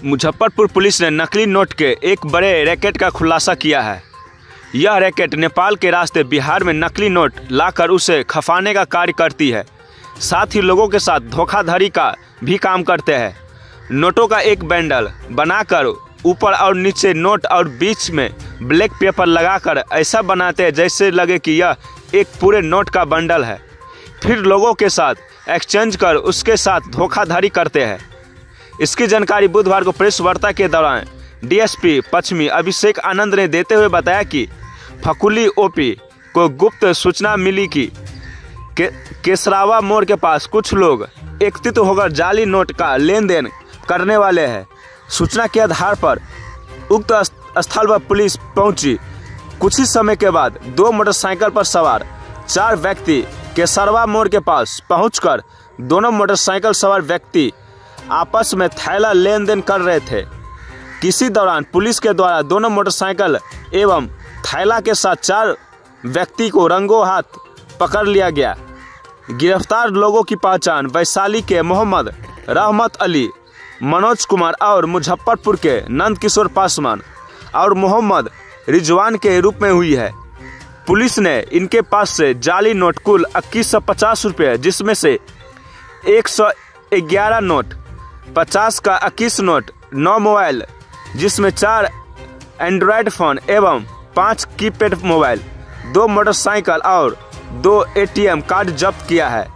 Muzaffarpur police ने नकली note के एक बड़े रैकेट का खुलासा किया है। यह रैकेट नेपाल के रास्ते बिहार में नकली नोट लाकर उसे खफाने का कार्य करती है। साथ ही लोगों के साथ धोखाधड़ी का भी काम करते हैं। नोटों का एक बंडल बनाकर ऊपर और नीचे नोट और बीच में ब्लैक पेपर लगाकर ऐसा बनाते हैं जैसे लगे कि यह एक पूरे नोट का बंडल है। फिर लोगों के साथ एक्सचेंज कर उसके साथ धोखाधड़ी करते हैं। इसकी जानकारी बुधवार को प्रेस वार्ता के दौरान डीएसपी पश्चिमी अभिषेक आनंद ने देते हुए बताया कि फकुली ओपी को गुप्त सूचना मिली कि केसरावा मोड़ के पास कुछ लोग एकत्रित होकर जाली नोट का लेन देन करने वाले हैं। सूचना के आधार पर उक्त स्थल पर पुलिस पहुंची। कुछ ही समय के बाद 2 मोटरसाइकिल पर सवार 4 व्यक्ति केसरवा मोड़ के पास पहुंचकर दोनों मोटरसाइकिल सवार व्यक्ति आपस में थैला लेन देन कर रहे थे। किसी दौरान पुलिस के द्वारा दोनों मोटरसाइकिल एवं थैला के साथ 4 व्यक्ति को रंगों हाथ पकड़ लिया गया। गिरफ्तार लोगों की पहचान वैशाली के मोहम्मद रहमत अली, मनोज कुमार और मुजफ्फरपुर के नंद किशोर पासवान और मोहम्मद रिजवान के रूप में हुई है। पुलिस ने इनके पास से जाली नोट कुल 2150 रुपये, जिसमें से 111 नोट, 50 का 21 नोट, 9 मोबाइल जिसमें 4 एंड्रॉयड फ़ोन एवं 5 कीपैड मोबाइल, 2 मोटरसाइकिल और 2 एटीएम कार्ड जब्त किया है।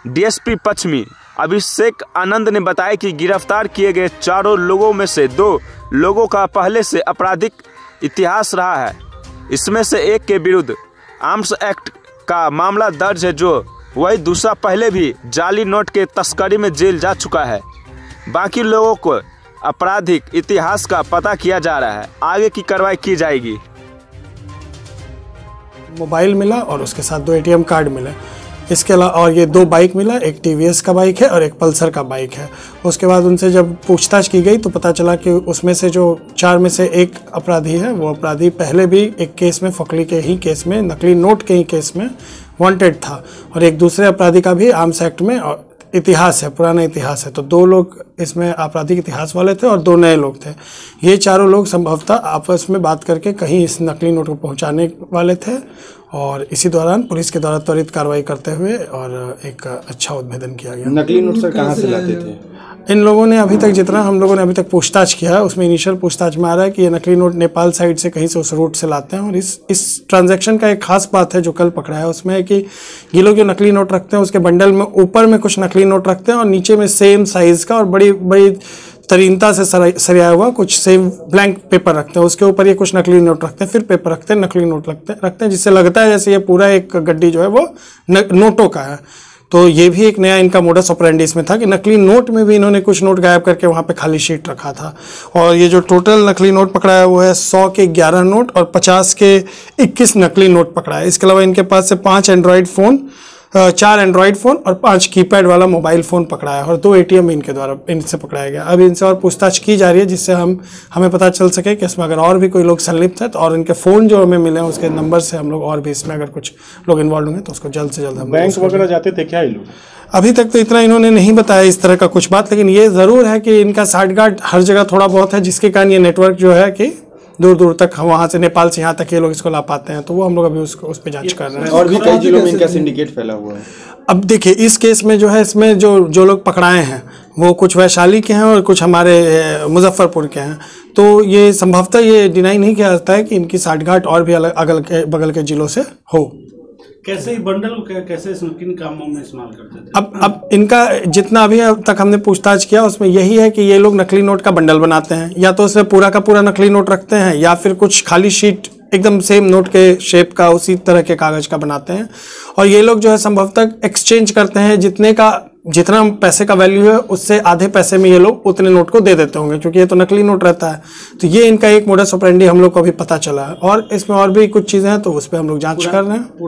डीएसपी पश्चिमी अभिषेक आनंद ने बताया कि गिरफ्तार किए गए 4 लोगों में से 2 लोगों का पहले से आपराधिक इतिहास रहा है। इसमें से एक के विरुद्ध आर्म्स एक्ट का मामला दर्ज है, जो वही दूसरा पहले भी जाली नोट के तस्करी में जेल जा चुका है। बाकी लोगों को आपराधिक इतिहास का पता किया जा रहा है। आगे की कार्रवाई की जाएगी। मोबाइल मिला और उसके साथ 2 एटीएम कार्ड मिले। इसके अलावा और ये 2 बाइक मिला, एक टीवीएस का बाइक है और एक पल्सर का बाइक है। उसके बाद उनसे जब पूछताछ की गई तो पता चला कि उसमें से जो 4 में से एक अपराधी है, वो अपराधी पहले भी एक केस में, फकली के ही केस में, नकली नोट के ही केस में वांटेड था और एक दूसरे अपराधी का भी आर्म्स एक्ट में इतिहास है, पुराना इतिहास है। तो 2 लोग इसमें आपराधिक इतिहास वाले थे और 2 नए लोग थे। ये चारों लोग संभवतः आपस में बात करके कहीं इस नकली नोट को पहुंचाने वाले थे और इसी दौरान पुलिस के द्वारा त्वरित कार्रवाई करते हुए और एक अच्छा उद्भेदन किया गया। नकली नोट सर कहाँ से लाते थे? इन लोगों ने अभी तक, जितना हम लोगों ने अभी तक पूछताछ किया है, उसमें इनिशियल पूछताछ में आ रहा है कि ये नकली नोट नेपाल साइड से कहीं से उस रूट से लाते हैं। और इस ट्रांजैक्शन का एक खास बात है जो कल पकड़ा है, उसमें है कि ये लोग जो नकली नोट रखते हैं उसके बंडल में ऊपर में कुछ नकली नोट रखते हैं और नीचे में सेम साइज का और बड़ी बड़ी तरीनता से सरियाया हुआ कुछ सेम ब्लैंक पेपर रखते हैं। उसके ऊपर ये कुछ नकली नोट रखते हैं, फिर पेपर रखते हैं, नकली नोट रखते हैं, जिससे लगता है जैसे ये पूरा एक गड्डी जो है वो नोटों का है। तो ये भी एक नया इनका मोडस ऑपरेंडी इसमें था कि नकली नोट में भी इन्होंने कुछ नोट गायब करके वहाँ पे खाली शीट रखा था। और ये जो टोटल नकली नोट पकड़ा है वो है 100 के 11 नोट और 50 के 21 नकली नोट पकड़ा है। इसके अलावा इनके पास से 5 एंड्रॉयड फ़ोन, 4 एंड्रॉयड फ़ोन और 5 कीपैड वाला मोबाइल फ़ोन पकड़ा है और 2 एटीएम इनके द्वारा इनसे पकड़ाया गया। अब इनसे और पूछताछ की जा रही है जिससे हमें पता चल सके कि इसमें अगर और भी कोई लोग संलिप्त है तो, और इनके फ़ोन जो हमें मिले हैं उसके नंबर से हम लोग और भी इसमें अगर कुछ लोग इन्वॉल्व होंगे तो उसको जल्द से जल्द हम बैंक वगैरह जाते थे क्या ये लोग? अभी तक तो इतना इन्होंने नहीं बताया इस तरह का कुछ बात, लेकिन ये ज़रूर है कि इनका साठगांठ हर जगह थोड़ा बहुत है, जिसके कारण ये नेटवर्क जो है कि दूर दूर तक, हम वहाँ से नेपाल से यहाँ तक ये लोग इसको ला पाते हैं। तो वो हम लोग अभी उस पर जांच कर रहे हैं। और भी कई जिलों में इनका सिंडिकेट फैला हुआ है। अब देखिए इस केस में जो है, इसमें जो लोग पकड़ाए हैं वो कुछ वैशाली के हैं और कुछ हमारे मुजफ्फरपुर के हैं। तो ये संभवतः ये डिनाई नहीं किया जाता है कि इनकी साठगांठ और भी अगल के बगल के जिलों से हो। कैसे बंडल कैसे किन कामों में इस्तेमाल करते थे? अब इनका जितना अभी तक हमने पूछताछ किया उसमें यही है कि ये लोग नकली नोट का बंडल बनाते हैं, या तो उसमें पूरा का पूरा नकली नोट रखते हैं या फिर कुछ खाली शीट एकदम सेम नोट के शेप का उसी तरह के कागज का बनाते हैं। और ये लोग जो है संभवतः एक्सचेंज करते हैं, जितना पैसे का वैल्यू है उससे आधे पैसे में ये लोग उतने नोट को दे देते होंगे, क्योंकि ये तो नकली नोट रहता है। तो ये इनका एक मोडस ऑपरेंडी हम लोग को अभी पता चला है और इसमें और भी कुछ चीज़ें हैं तो उस पर हम लोग जांच कर रहे हैं।